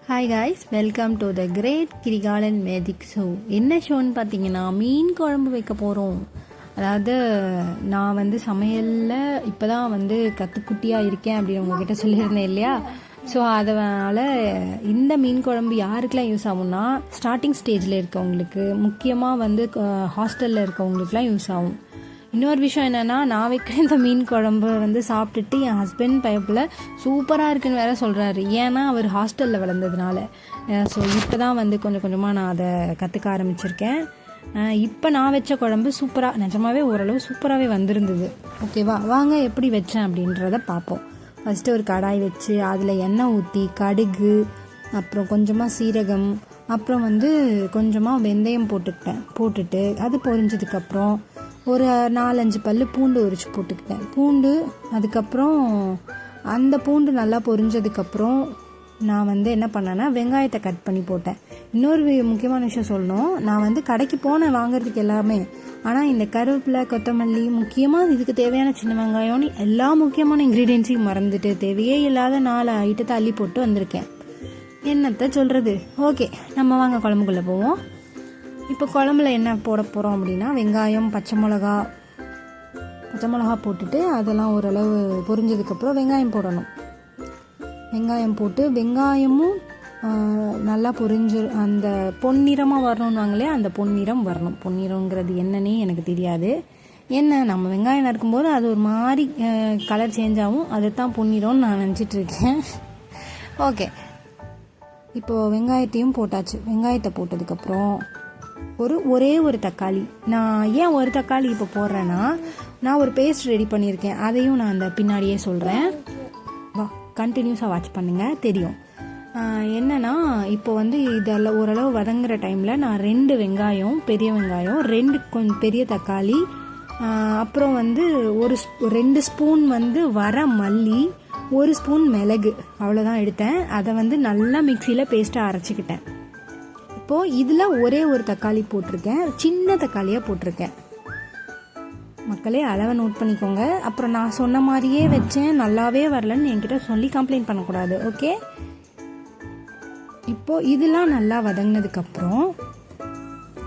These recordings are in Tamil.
Hi guys, welcome to the great Kirikalan magic show. என்ன ஷோன்னு பார்த்தீங்கன்னா மீன் குழம்பு வைக்க போகிறோம். அதாவது நான் சமையலில் இப்போ தான் கற்றுக்குட்டியாக இருக்கேன் அப்படின்னு உங்ககிட்ட சொல்லியிருந்தேன் இல்லையா? ஸோ அதனால் இந்த மீன் குழம்பு யாருக்கெல்லாம் யூஸ் ஆகும்னா, ஸ்டார்டிங் ஸ்டேஜில் இருக்கவங்களுக்கு, முக்கியமாக ஹாஸ்டலில் இருக்கவங்களுக்குலாம் யூஸ் ஆகும். இன்னொரு விஷயம் என்னென்னா, நான் வைக்கிற இந்த மீன் குழம்பு சாப்பிட்டுட்டு என் ஹஸ்பண்ட் பைப்பில் சூப்பராக இருக்குன்னு வேற சொல்கிறாரு. ஏன்னா அவர் ஹாஸ்டலில் வளர்ந்ததுனால. ஸோ இப்போ தான் கொஞ்சம் கொஞ்சமாக நான் அதை கற்றுக்க ஆரம்பிச்சிருக்கேன். இப்போ நான் வச்ச குழம்பு சூப்பராக, நிஜமாகவே ஓரளவு சூப்பராகவே வந்திருந்தது. ஓகேவா, வாங்க எப்படி வச்சேன் அப்படின்றத பார்ப்போம். ஃபஸ்ட்டு ஒரு கடாய் வச்சு அதில் எண்ணெய் ஊற்றி கடுகு, அப்புறம் கொஞ்சமாக சீரகம், அப்புறம் கொஞ்சமாக வெந்தயம் போட்டுட்டு அது பொரிஞ்சதுக்கப்புறம் ஒரு 4-5 பல்லு பூண்டு உரிச்சு போட்டுக்கிட்டேன். பூண்டு அதுக்கப்புறம் அந்த பூண்டு நல்லா பொரிஞ்சதுக்கப்புறம் நான் என்ன பண்ணேன்னா வெங்காயத்தை கட் பண்ணி போட்டேன். இன்னொரு முக்கியமான விஷயம் சொல்லணும், நான் கடைக்கு போனேன் வாங்குறதுக்கு எல்லாமே. ஆனால் இந்த கருவேப்பிலை, கொத்தமல்லி, முக்கியமாக இதுக்கு தேவையான சின்ன வெங்காயம்னு எல்லா முக்கியமான இன்க்ரீடியன்ஸையும் மறந்துட்டு தேவையே இல்லாத 4 ஐட்டத்தை அள்ளி போட்டு வந்திருக்கேன். என்னத்தை சொல்கிறது. ஓகே, நம்ம வாங்க குழம்புக்குள்ளே போவோம். இப்போ குழம்புல என்ன போட போகிறோம் அப்படின்னா, வெங்காயம், பச்சை மிளகா போட்டுட்டு அதெல்லாம் ஓரளவு பொரிஞ்சதுக்கப்புறம் வெங்காயம் போடணும். வெங்காயம் போட்டு வெங்காயமும் நல்லா பொரிஞ்சு அந்த பொன்னிறமாக வரணும்னுவாங்களே, அந்த பொன்னிறம் வரணும். பொன்னிறங்கிறது என்னன்னே எனக்கு தெரியாது. என்ன, நம்ம வெங்காயம் நறுக்கும்போது அது ஒரு மாதிரி கலர் சேஞ்ச் ஆகும், அதுதான் பொன்னிறம்னு நான் நினச்சிட்ருக்கேன். ஓகே, இப்போது வெங்காயத்தையும் போட்டாச்சு. வெங்காயத்தை போட்டதுக்கப்புறம் ஒரே ஒரு தக்காளி. நான் ஏன் ஒரு தக்காளி இப்போ போடுறேன்னா, நான் ஒரு பேஸ்ட் ரெடி பண்ணியிருக்கேன். அதையும் நான் அந்த பின்னாடியே சொல்கிறேன். கண்டினியூஸாக வாட்ச் பண்ணுங்கள், தெரியும். என்னென்னா, இப்போ இதெல்லாம் ஓரளவு வதங்குற டைமில் நான் 2 வெங்காயம், பெரிய வெங்காயம், 2 கொஞ்சம் பெரிய தக்காளி, அப்புறம் 2 ஸ்பூன் வர மல்லி, 1 ஸ்பூன் மிளகு, அவ்வளோதான் எடுத்தேன். அதை நல்லா மிக்சியில் பேஸ்ட்டாக அரைச்சிக்கிட்டேன். இப்போது இதில் ஒரே ஒரு தக்காளி போட்டிருக்கேன், சின்ன தக்காளியாக போட்டிருக்கேன். மக்களே, அளவை நோட் பண்ணிக்கோங்க. அப்புறம் நான் சொன்ன மாதிரியே வச்சேன், நல்லாவே வரலன்னு என்கிட்ட சொல்லி கம்ப்ளைண்ட் பண்ணக்கூடாது. ஓகே, இப்போது இதெல்லாம் நல்லா வதங்கினதுக்கப்புறம்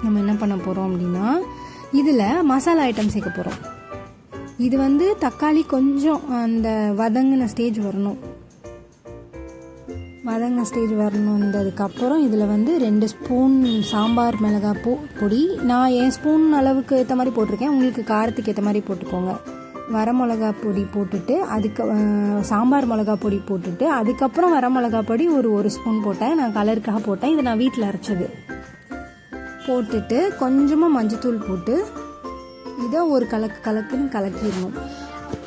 நம்ம என்ன பண்ண போகிறோம் அப்படின்னா, இதில் மசாலா ஐட்டம் சேர்க்க போகிறோம். இது தக்காளி கொஞ்சம் அந்த வதங்கின ஸ்டேஜ் வரணும். வந்ததுக்கப்புறம் இதில் 2 ஸ்பூன் சாம்பார் மிளகாய் பொடி. நான் என் ஸ்பூன் அளவுக்கு ஏற்ற மாதிரி போட்டிருக்கேன், உங்களுக்கு காரத்துக்கு ஏற்ற மாதிரி போட்டுக்கோங்க. வரமிளகா பொடி போட்டுட்டு, சாம்பார் மிளகா பொடி போட்டுட்டு, அதுக்கப்புறம் வரமிளகா பொடி ஒரு ஸ்பூன் போட்டேன். நான் கலருக்காக போட்டேன், இது நான் வீட்டில் அரைச்சது. போட்டுட்டு கொஞ்சமாக மஞ்சத்தூள் போட்டு இதை ஒரு கலக்குன்னு கலக்கிடணும்.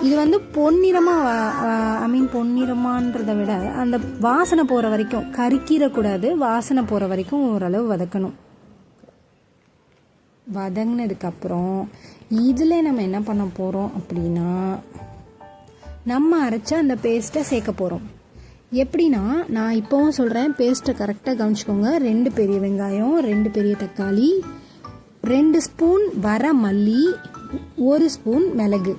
இது பொன்னிறமாக, பொன்னிறமான்றதை விட அந்த வாசனை போகிற வரைக்கும், கறிக்கிடக்கூடாது, வாசனை போகிற வரைக்கும் ஓரளவு வதக்கணும். வதங்கினதுக்கப்புறம் இதில் நம்ம என்ன பண்ண போகிறோம் அப்படின்னா, நம்ம அரைச்ச அந்த பேஸ்ட்டை சேர்க்க போகிறோம். எப்படின்னா, நான் இப்போவும் சொல்கிறேன், பேஸ்ட்டை கரெக்டாக கவனிச்சிக்கோங்க. 2 பெரிய வெங்காயம், 2 பெரிய தக்காளி, 2 ஸ்பூன் வர மல்லி, 1 ஸ்பூன் மிளகு.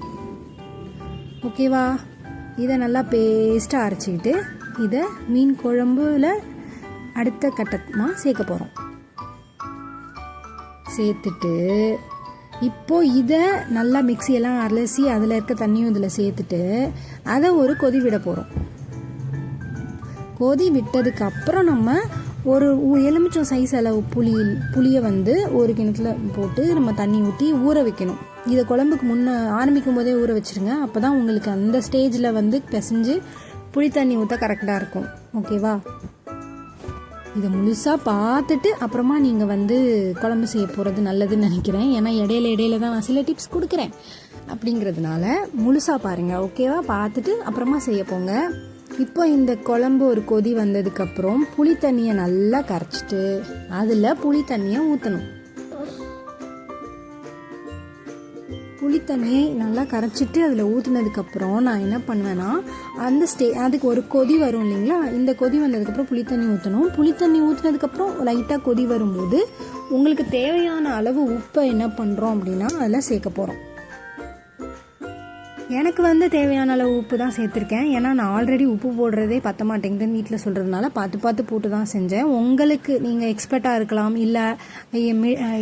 ஓகேவா, இதை நல்லா பேஸ்ட்டாக அரைச்சிக்கிட்டு இதை மீன் குழம்புல அடுத்த கட்டமாக சேர்க்க போகிறோம். சேர்த்துட்டு இப்போது இதை நல்லா மிக்சியெல்லாம் அலசி அதில் இருக்க தண்ணியும் இதில் சேர்த்துட்டு அதை ஒரு கொதி விட போகிறோம். கொதி விட்டதுக்கு அப்புறம் நம்ம ஒரு எலுமிச்சம் சைஸ் அளவு புளியை ஒரு கிணத்துல போட்டு நம்ம தண்ணி ஊற்றி ஊற வைக்கணும். இதை குழம்புக்கு ஆரம்பிக்கும் போதே ஊற வச்சுருங்க. அப்போ தான் உங்களுக்கு அந்த ஸ்டேஜில் பிசைஞ்சு புளி தண்ணி ஊற்ற கரெக்டாக இருக்கும். ஓகேவா, இதை முழுசாக பார்த்துட்டு அப்புறமா நீங்கள் குழம்பு செய்ய போகிறது நல்லதுன்னு நினைக்கிறேன். ஏன்னா இடையில தான் நான் சில டிப்ஸ் கொடுக்குறேன். அப்படிங்கிறதுனால முழுசாக பாருங்கள். ஓகேவா, பார்த்துட்டு அப்புறமா செய்ய போங்க. இப்போ இந்த குழம்பு ஒரு கொதி வந்ததுக்கப்புறம் புளி தண்ணியை நல்லா கரைச்சிட்டு அதில் புளி தண்ணியை ஊற்றணும். புளி தண்ணியை நல்லா கரைச்சிட்டு அதில் ஊற்றினதுக்கப்புறம் நான் என்ன பண்ணுவேன்னா, அதுக்கு ஒரு கொதி வரும் இல்லைங்களா, இந்த கொதி வந்ததுக்கப்புறம் புளி தண்ணி ஊற்றணும். புளி தண்ணி ஊற்றினதுக்கப்புறம் லைட்டாக கொதி வரும்போது உங்களுக்கு தேவையான அளவு உப்பை என்ன பண்ணுறோம் அப்படின்னா அதில் சேர்க்க போகிறோம். எனக்கு வந்து தேவையான அளவு உப்பு தான் சேர்த்துருக்கேன். ஏன்னா நான் ஆல்ரெடி உப்பு போடுறதே பத்த மாட்டேங்குதுன்னு வீட்டில் சொல்கிறதுனால பார்த்து போட்டு தான் செஞ்சேன். உங்களுக்கு நீங்கள் எக்ஸ்பர்ட்டாக இருக்கலாம், இல்லை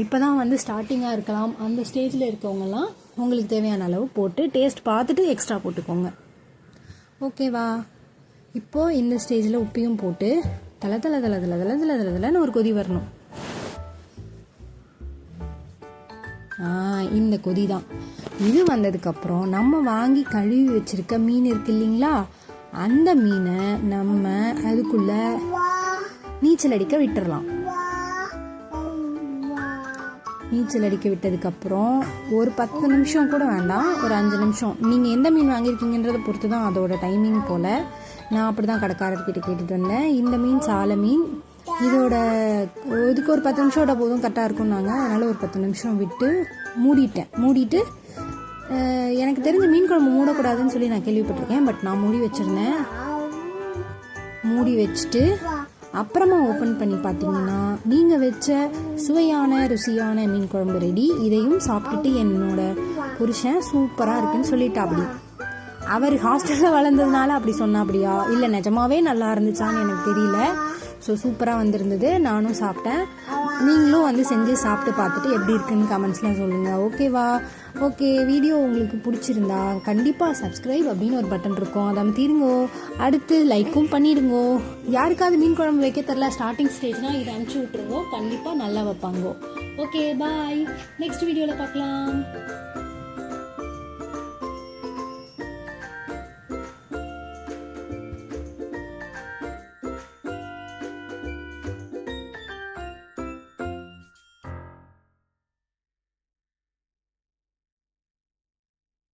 இப்போ தான் வந்து ஸ்டார்டிங்காக இருக்கலாம். அந்த ஸ்டேஜில் இருக்கவங்கலாம் உங்களுக்கு தேவையான அளவு போட்டு டேஸ்ட் பார்த்துட்டு எக்ஸ்ட்ரா போட்டுக்கோங்க. ஓகேவா? இப்போது இந்த ஸ்டேஜில் உப்பையும் போட்டு தலை ஒரு கொதி வரணும். இந்த கொதி தான். இது வந்ததுக்கப்புறம் நம்ம வாங்கி கழுவி வச்சிருக்க மீன் இருக்கு இல்லைங்களா, அந்த மீனை நம்ம அதுக்குள்ள நீச்சல் அடிக்க விட்டுறலாம். நீச்சல் அடிக்க விட்டதுக்கப்புறம் ஒரு 10 நிமிஷம் கூட வேண்டாம், ஒரு 5 நிமிஷம். நீங்கள் எந்த மீன் வாங்கியிருக்கீங்கன்றதை பொறுத்து தான் அதோட டைமிங் போல். நான் அப்படி தான் கடைக்காரர்கிட்ட கேட்டுட்டு வந்தேன். இந்த மீன் சாலை மீன், இதுக்கு ஒரு 10 நிமிஷம் விட போதும் கரெக்டாக இருக்கும்னாங்க. அதனால் ஒரு 10 நிமிஷம் விட்டு மூடிட்டு எனக்கு தெரிஞ்ச மீன் குழம்பு மூடக்கூடாதுன்னு சொல்லி நான் கேள்விப்பட்டிருக்கேன். பட் நான் மூடி வச்சுட்டு அப்புறமா ஓப்பன் பண்ணி பார்த்தீங்கன்னா நீங்கள் வச்ச சுவையான ருசியான மீன் குழம்பு ரெடி. இதையும் சாப்பிட்டுட்டு என்னோட புருஷன் சூப்பராக இருக்குன்னு சொல்லிட்டா. அப்படி அவர் ஹாஸ்டலில் வளர்ந்ததுனால அப்படி சொன்னா அப்படியா இல்லை நிஜமாவே நல்லா இருந்துச்சான்னு எனக்கு தெரியல. ஸோ சூப்பராக வந்திருந்தது, நானும் சாப்பிட்டேன். நீங்களும் வந்து செஞ்சு சாப்பிட்டு பார்த்துட்டு எப்படி இருக்குன்னு கமெண்ட்ஸ்லாம் சொல்லுங்கள். ஓகேவா? ஓகே, வீடியோ உங்களுக்கு பிடிச்சிருந்தா கண்டிப்பாக சப்ஸ்கிரைப் அப்படின்னு ஒரு பட்டன் இருக்கும், அதை தீருங்கோ. அடுத்து லைக்கும் பண்ணிடுங்கோ. யாருக்காவது மீன் குழம்பு வைக்க தெரில, ஸ்டார்டிங் ஸ்டேஜ்னால் இதை அனுப்பிச்சி விட்ருங்கோ, கண்டிப்பாக நல்லா வைப்பாங்கோ. ஓகே, பாய். நெக்ஸ்ட் வீடியோவில் பார்க்கலாம்.